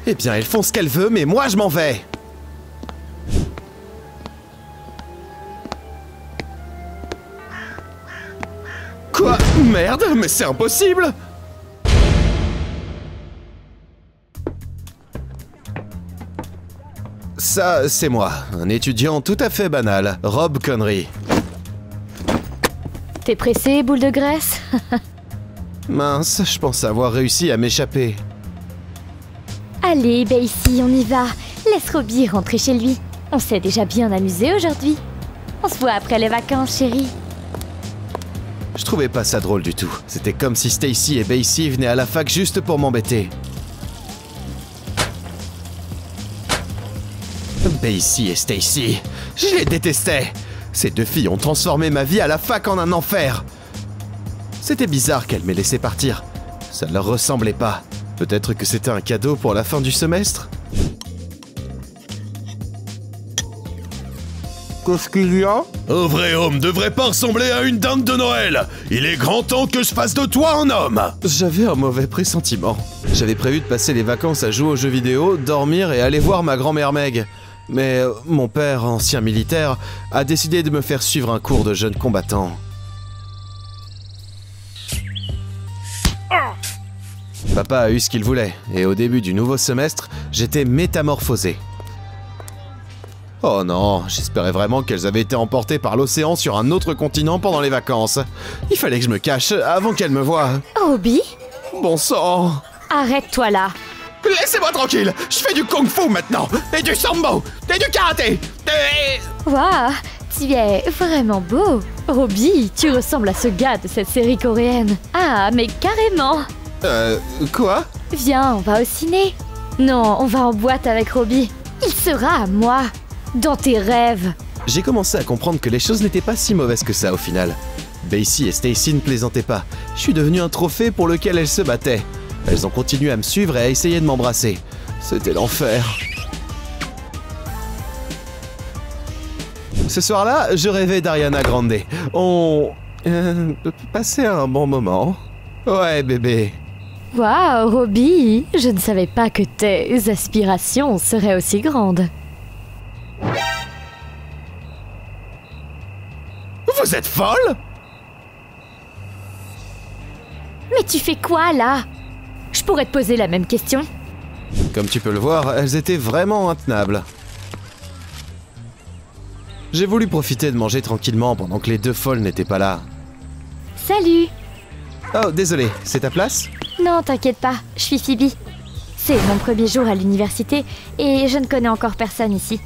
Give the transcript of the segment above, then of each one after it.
Eh bien, elle font ce qu'elle veut, mais moi je m'en vais. Quoi? Merde, mais c'est impossible! Ça, c'est moi, un étudiant tout à fait banal, Rob Connery. T'es pressé, boule de graisse? Mince, je pense avoir réussi à m'échapper. Allez, ici, on y va. Laisse Robbie rentrer chez lui. On s'est déjà bien amusé aujourd'hui. On se voit après les vacances, chérie. Je trouvais pas ça drôle du tout. C'était comme si Stacy et Basie venaient à la fac juste pour m'embêter. Basie et Stacy, je les détestais. Ces deux filles ont transformé ma vie à la fac en un enfer. C'était bizarre qu'elles m'aient laissé partir. Ça ne leur ressemblait pas. Peut-être que c'était un cadeau pour la fin du semestre? Qu'est-ce qu'il y a? Un vrai homme devrait pas ressembler à une dinde de Noël. Il est grand temps que je fasse de toi un homme. J'avais un mauvais pressentiment. J'avais prévu de passer les vacances à jouer aux jeux vidéo, dormir et aller voir ma grand-mère Meg. Mais mon père, ancien militaire, a décidé de me faire suivre un cours de jeune combattant. Papa a eu ce qu'il voulait, et au début du nouveau semestre, j'étais métamorphosé. Oh non, j'espérais vraiment qu'elles avaient été emportées par l'océan sur un autre continent pendant les vacances. Il fallait que je me cache avant qu'elles me voient. Robbie? Bon sang! Arrête-toi là. Laissez-moi tranquille! Je fais du kung-fu maintenant! Et du sambo! Et du karaté! Waouh, tu es vraiment beau. Robbie, tu ressembles à ce gars de cette série coréenne. Ah, mais carrément. Quoi? Viens, on va au ciné. Non, on va en boîte avec Robbie. Il sera à moi. Dans tes rêves. J'ai commencé à comprendre que les choses n'étaient pas si mauvaises que ça au final. Basie et Stacy ne plaisantaient pas. Je suis devenu un trophée pour lequel elles se battaient. Elles ont continué à me suivre et à essayer de m'embrasser. C'était l'enfer. Ce soir-là, je rêvais d'Ariana Grande. On... passait un bon moment. Ouais, bébé. Waouh, Robbie, je ne savais pas que tes aspirations seraient aussi grandes. Vous êtes folle? Mais tu fais quoi là? Je pourrais te poser la même question. Comme tu peux le voir, elles étaient vraiment intenables. J'ai voulu profiter de manger tranquillement pendant que les deux folles n'étaient pas là. Salut. Oh, désolé, c'est ta place? Non, t'inquiète pas, je suis Phoebe. C'est mon premier jour à l'université et je ne connais encore personne ici.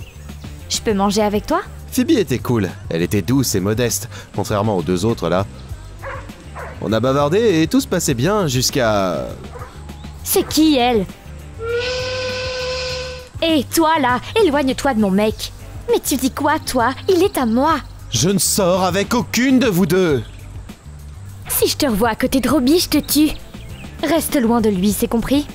Je peux manger avec toi? Phoebe était cool, elle était douce et modeste, contrairement aux deux autres là. On a bavardé et tout se passait bien jusqu'à... C'est qui elle? Hé, toi là, éloigne-toi de mon mec. Mais tu dis quoi toi? Il est à moi. Je ne sors avec aucune de vous deux. Si je te revois à côté de Robbie, je te tue. Reste loin de lui, c'est compris?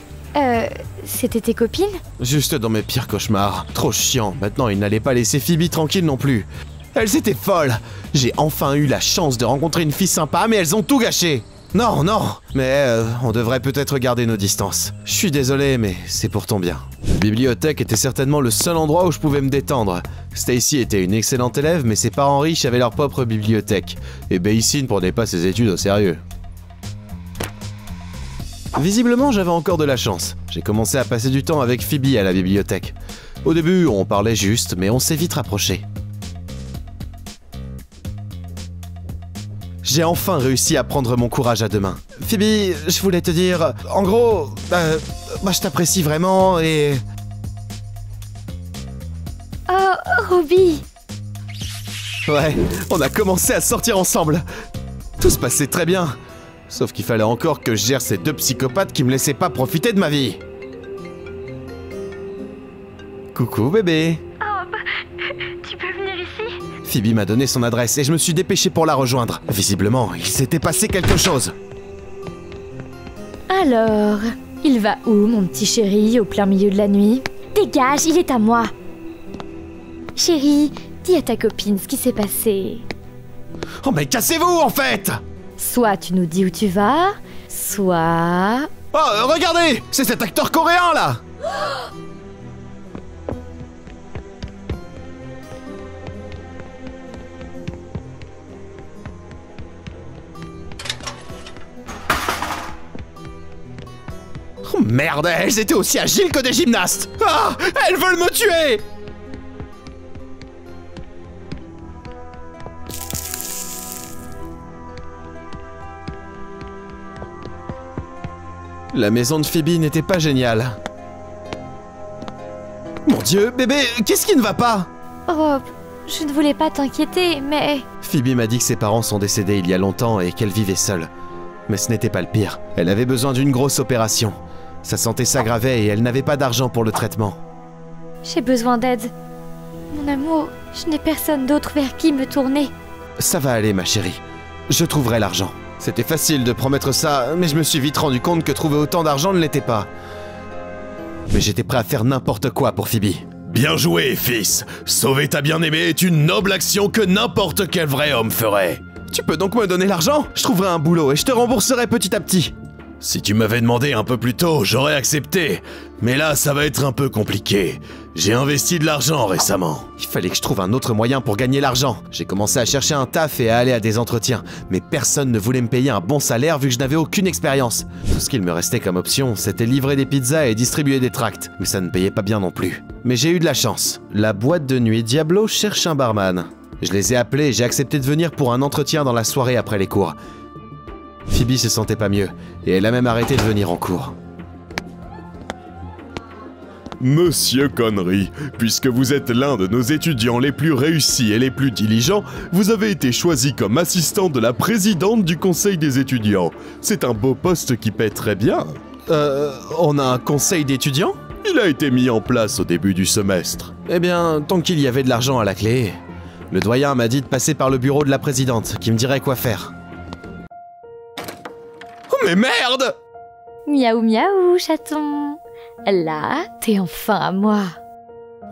C'était tes copines? Juste dans mes pires cauchemars. Trop chiant, maintenant ils n'allaient pas laisser Phoebe tranquille non plus. Elles étaient folles. J'ai enfin eu la chance de rencontrer une fille sympa, mais elles ont tout gâché. Non, non, mais on devrait peut-être garder nos distances. Je suis désolé, mais c'est pour ton bien. La bibliothèque était certainement le seul endroit où je pouvais me détendre. Stacy était une excellente élève, mais ses parents riches avaient leur propre bibliothèque. Et Basie ne prenait pas ses études au sérieux. Visiblement, j'avais encore de la chance. J'ai commencé à passer du temps avec Phoebe à la bibliothèque. Au début, on parlait juste, mais on s'est vite rapprochés. J'ai enfin réussi à prendre mon courage à deux mains. Phoebe, je voulais te dire... En gros, moi je t'apprécie vraiment et... Oh, Robbie. Ouais, on a commencé à sortir ensemble. Tout se passait très bien. Sauf qu'il fallait encore que je gère ces deux psychopathes qui me laissaient pas profiter de ma vie. Coucou bébé. Oh, tu peux venir ici? Phoebe m'a donné son adresse et je me suis dépêché pour la rejoindre. Visiblement, il s'était passé quelque chose. Alors, il va où, mon petit chéri, au plein milieu de la nuit? Dégage, il est à moi. Chérie, dis à ta copine ce qui s'est passé. Oh mais cassez-vous en fait! Soit tu nous dis où tu vas, soit... Oh, regardez! C'est cet acteur coréen là! Oh merde, elles étaient aussi agiles que des gymnastes! Ah! Elles veulent me tuer! La maison de Phoebe n'était pas géniale. Mon Dieu, bébé, qu'est-ce qui ne va pas? Rob, je ne voulais pas t'inquiéter, mais... Phoebe m'a dit que ses parents sont décédés il y a longtemps et qu'elle vivait seule. Mais ce n'était pas le pire. Elle avait besoin d'une grosse opération. Sa santé s'aggravait et elle n'avait pas d'argent pour le traitement. J'ai besoin d'aide. Mon amour, je n'ai personne d'autre vers qui me tourner. Ça va aller, ma chérie. Je trouverai l'argent. C'était facile de promettre ça, mais je me suis vite rendu compte que trouver autant d'argent ne l'était pas. Mais j'étais prêt à faire n'importe quoi pour Phoebe. Bien joué, fils. Sauver ta bien-aimée est une noble action que n'importe quel vrai homme ferait. Tu peux donc me donner l'argent? Je trouverai un boulot et je te rembourserai petit à petit. Si tu m'avais demandé un peu plus tôt, j'aurais accepté. Mais là, ça va être un peu compliqué. J'ai investi de l'argent récemment. Il fallait que je trouve un autre moyen pour gagner l'argent. J'ai commencé à chercher un taf et à aller à des entretiens. Mais personne ne voulait me payer un bon salaire vu que je n'avais aucune expérience. Tout ce qu'il me restait comme option, c'était livrer des pizzas et distribuer des tracts. Mais ça ne payait pas bien non plus. Mais j'ai eu de la chance. La boîte de nuit Diablo cherche un barman. Je les ai appelés et j'ai accepté de venir pour un entretien dans la soirée après les cours. Phoebe se sentait pas mieux, et elle a même arrêté de venir en cours. Monsieur Connery, puisque vous êtes l'un de nos étudiants les plus réussis et les plus diligents, vous avez été choisi comme assistant de la présidente du conseil des étudiants. C'est un beau poste qui paie très bien. On a un conseil d'étudiants? Il a été mis en place au début du semestre. Eh bien, tant qu'il y avait de l'argent à la clé, le doyen m'a dit de passer par le bureau de la présidente, qui me dirait quoi faire. Oh mais merde! Miaou miaou, chaton. Là, t'es enfin à moi.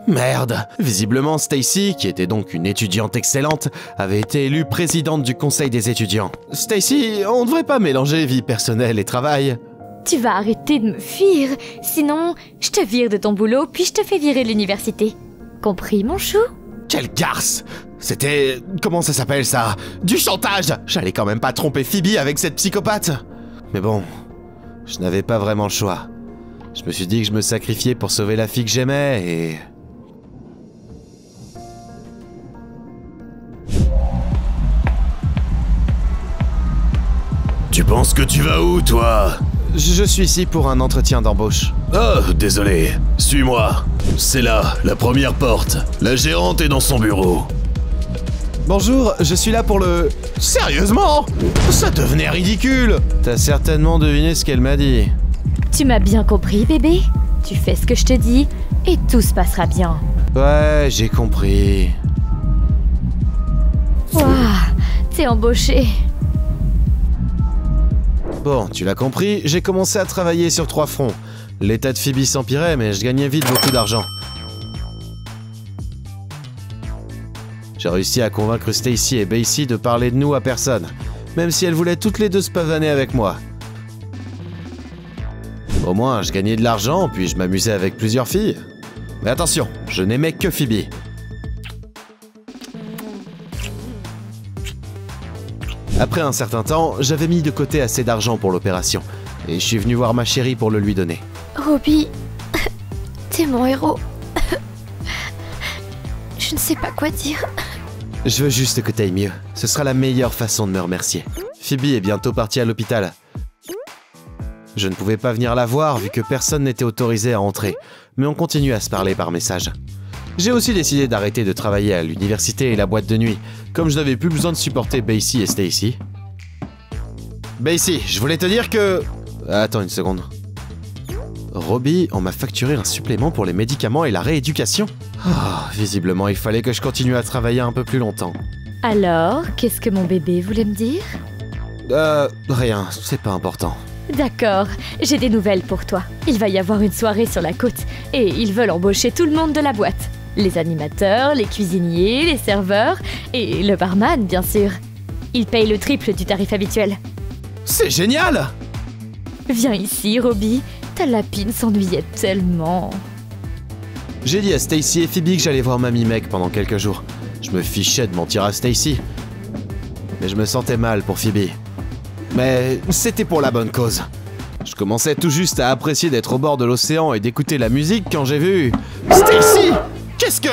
Merde! Visiblement, Stacy, qui était donc une étudiante excellente, avait été élue présidente du conseil des étudiants. Stacy, on ne devrait pas mélanger vie personnelle et travail. Tu vas arrêter de me fuir, sinon je te vire de ton boulot puis je te fais virer de l'université. Compris, mon chou? Quelle garce! C'était... comment ça s'appelle ça? Du chantage! J'allais quand même pas tromper Phoebe avec cette psychopathe! Mais bon, je n'avais pas vraiment le choix. Je me suis dit que je me sacrifiais pour sauver la fille que j'aimais et... Tu penses que tu vas où, toi? Je suis ici pour un entretien d'embauche. Oh, désolé. Suis-moi. C'est là, la première porte. La gérante est dans son bureau. Bonjour, je suis là pour le... Sérieusement? Ça devenait ridicule! T'as certainement deviné ce qu'elle m'a dit. Tu m'as bien compris, bébé? Tu fais ce que je te dis et tout se passera bien. Ouais, j'ai compris. Waouh, t'es embauché. Bon, tu l'as compris, j'ai commencé à travailler sur 3 fronts. L'état de Phoebe s'empirait, mais je gagnais vite beaucoup d'argent. J'ai réussi à convaincre Stacy et Basie de parler de nous à personne, même si elles voulaient toutes les deux se pavaner avec moi. Au moins, je gagnais de l'argent, puis je m'amusais avec plusieurs filles. Mais attention, je n'aimais que Phoebe. Après un certain temps, j'avais mis de côté assez d'argent pour l'opération, et je suis venu voir ma chérie pour le lui donner. Robbie, t'es mon héros. Je ne sais pas quoi dire. Je veux juste que t'ailles mieux. Ce sera la meilleure façon de me remercier. Phoebe est bientôt partie à l'hôpital. Je ne pouvais pas venir la voir vu que personne n'était autorisé à entrer, mais on continue à se parler par message. J'ai aussi décidé d'arrêter de travailler à l'université et la boîte de nuit, comme je n'avais plus besoin de supporter Basie et Stacy. Basie, je voulais te dire que... Attends une seconde. Robbie, on m'a facturé un supplément pour les médicaments et la rééducation. Oh, visiblement, il fallait que je continue à travailler un peu plus longtemps. Alors, qu'est-ce que mon bébé voulait me dire? Rien, c'est pas important. D'accord, j'ai des nouvelles pour toi. Il va y avoir une soirée sur la côte et ils veulent embaucher tout le monde de la boîte. Les animateurs, les cuisiniers, les serveurs et le barman, bien sûr. Ils payent le triple du tarif habituel. C'est génial! Viens ici, Robbie. Ta lapine s'ennuyait tellement. J'ai dit à Stacy et Phoebe que j'allais voir Mamie Meg pendant quelques jours. Je me fichais de mentir à Stacy. Mais je me sentais mal pour Phoebe. Mais c'était pour la bonne cause. Je commençais tout juste à apprécier d'être au bord de l'océan et d'écouter la musique quand j'ai vu... Stacy! Qu'est-ce que...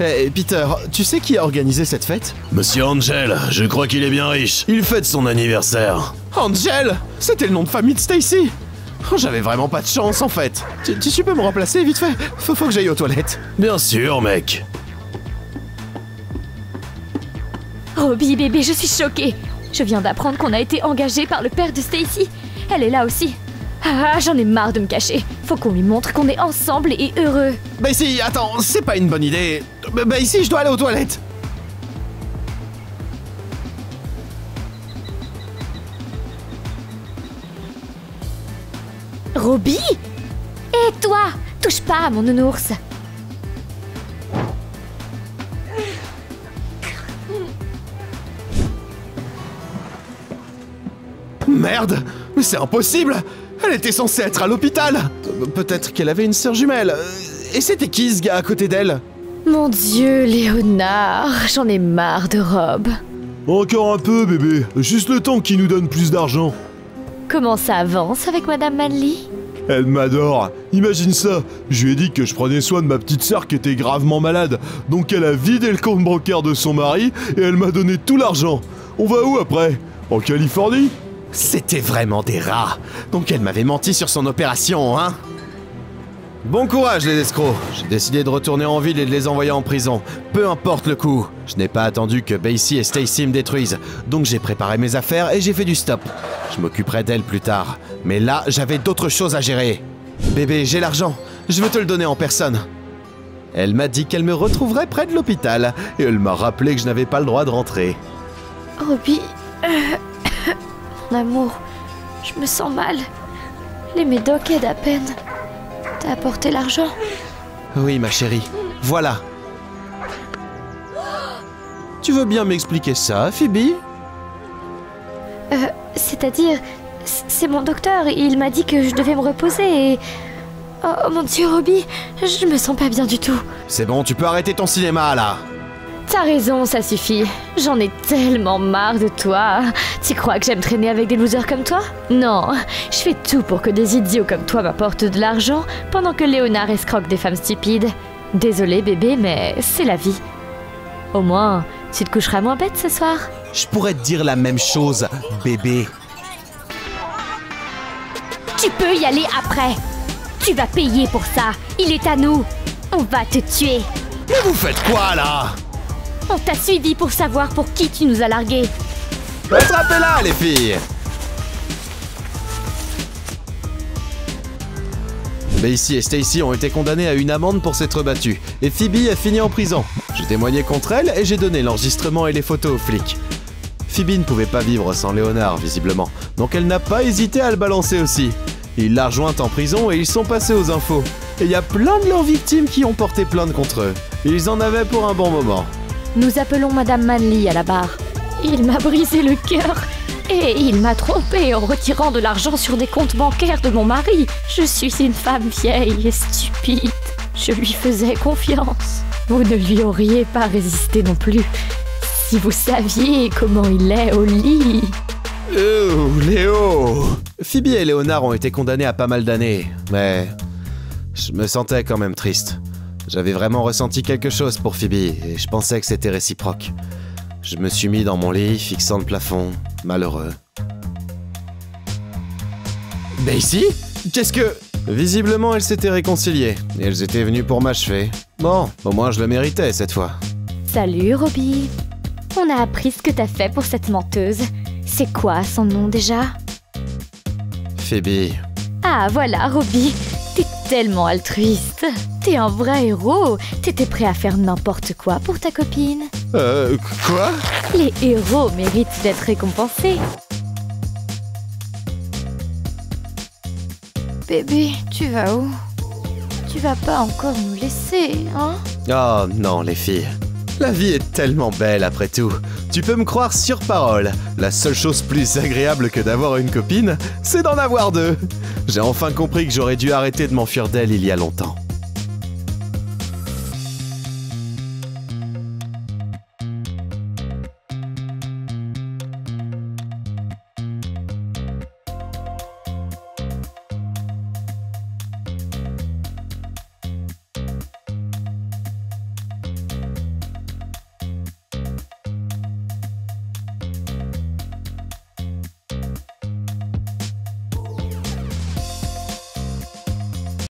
Eh, Peter, tu sais qui a organisé cette fête? Monsieur Angel, je crois qu'il est bien riche. Il fête son anniversaire. Angel! C'était le nom de famille de Stacy! Oh, j'avais vraiment pas de chance en fait. Tu peux me remplacer vite fait? Faut que j'aille aux toilettes. Bien sûr, mec. Robbie, bébé, je suis choquée. Je viens d'apprendre qu'on a été engagé par le père de Stacy. Elle est là aussi. Ah, j'en ai marre de me cacher. Faut qu'on lui montre qu'on est ensemble et heureux. Bah ici, attends, c'est pas une bonne idée. Bah ici, je dois aller aux toilettes. Robbie? Et toi? Touche pas à mon nounours. Merde! Mais c'est impossible! Elle était censée être à l'hôpital! Peut-être qu'elle avait une sœur jumelle. Et c'était qui ce gars à côté d'elle? Mon Dieu, Léonard, j'en ai marre de Rob. Encore un peu, bébé. Juste le temps qu'il nous donne plus d'argent. Comment ça avance avec Madame Manley? Elle m'adore. Imagine ça. Je lui ai dit que je prenais soin de ma petite sœur qui était gravement malade. Donc elle a vidé le compte bancaire de son mari et elle m'a donné tout l'argent. On va où après? En Californie? C'était vraiment des rats. Donc elle m'avait menti sur son opération, hein? Bon courage les escrocs. J'ai décidé de retourner en ville et de les envoyer en prison. Peu importe le coût. Je n'ai pas attendu que Basie et Stacy me détruisent. Donc j'ai préparé mes affaires et j'ai fait du stop. Je m'occuperai d'elles plus tard. Mais là, j'avais d'autres choses à gérer. Bébé, j'ai l'argent. Je veux te le donner en personne. Elle m'a dit qu'elle me retrouverait près de l'hôpital. Et elle m'a rappelé que je n'avais pas le droit de rentrer. Robbie... Mon amour, je me sens mal. Les médocs aident à peine. T'as apporté l'argent? Oui, ma chérie. Voilà. Tu veux bien m'expliquer ça, Phoebe? C'est-à-dire... C'est mon docteur, il m'a dit que je devais me reposer et... Oh mon Dieu, Robbie, je me sens pas bien du tout. C'est bon, tu peux arrêter ton cinéma, là. T'as raison, ça suffit. J'en ai tellement marre de toi. Tu crois que j'aime traîner avec des losers comme toi? Non, je fais tout pour que des idiots comme toi m'apportent de l'argent pendant que Léonard escroque des femmes stupides. Désolée bébé, mais c'est la vie. Au moins, tu te coucheras moins bête ce soir. Je pourrais te dire la même chose, bébé. Tu peux y aller après. Tu vas payer pour ça. Il est à nous. On va te tuer. Mais vous faites quoi, là? On t'a suivi pour savoir pour qui tu nous as largués. Attrapez-la, les filles! Basie et Stacy ont été condamnés à une amende pour s'être battus, et Phoebe a fini en prison. J'ai témoigné contre elle et j'ai donné l'enregistrement et les photos aux flics. Phoebe ne pouvait pas vivre sans Léonard, visiblement, donc elle n'a pas hésité à le balancer aussi. Il l'a rejointe en prison et ils sont passés aux infos. Et il y a plein de leurs victimes qui ont porté plainte contre eux. Ils en avaient pour un bon moment. Nous appelons Madame Manley à la barre. Il m'a brisé le cœur et il m'a trompé en retirant de l'argent sur des comptes bancaires de mon mari. Je suis une femme vieille et stupide. Je lui faisais confiance. Vous ne lui auriez pas résisté non plus. Si vous saviez comment il est au lit. Oh, Léo! Phoebe et Léonard ont été condamnés à pas mal d'années, mais je me sentais quand même triste. J'avais vraiment ressenti quelque chose pour Phoebe et je pensais que c'était réciproque. Je me suis mis dans mon lit, fixant le plafond, malheureux. Basie? Qu'est-ce que... Visiblement, elles s'étaient réconciliées et elles étaient venues pour m'achever. Bon, au moins je le méritais cette fois. Salut, Robbie. On a appris ce que t'as fait pour cette menteuse. C'est quoi son nom déjà? Phoebe. Ah, voilà, Robbie. T'es tellement altruiste. T'es un vrai héros. T'étais prêt à faire n'importe quoi pour ta copine. Quoi? Les héros méritent d'être récompensés. Bébé, tu vas où? Tu vas pas encore nous laisser, hein? Oh non, les filles. La vie est tellement belle après tout. Tu peux me croire sur parole, la seule chose plus agréable que d'avoir une copine, c'est d'en avoir deux. J'ai enfin compris que j'aurais dû arrêter de m'enfuir d'elle il y a longtemps.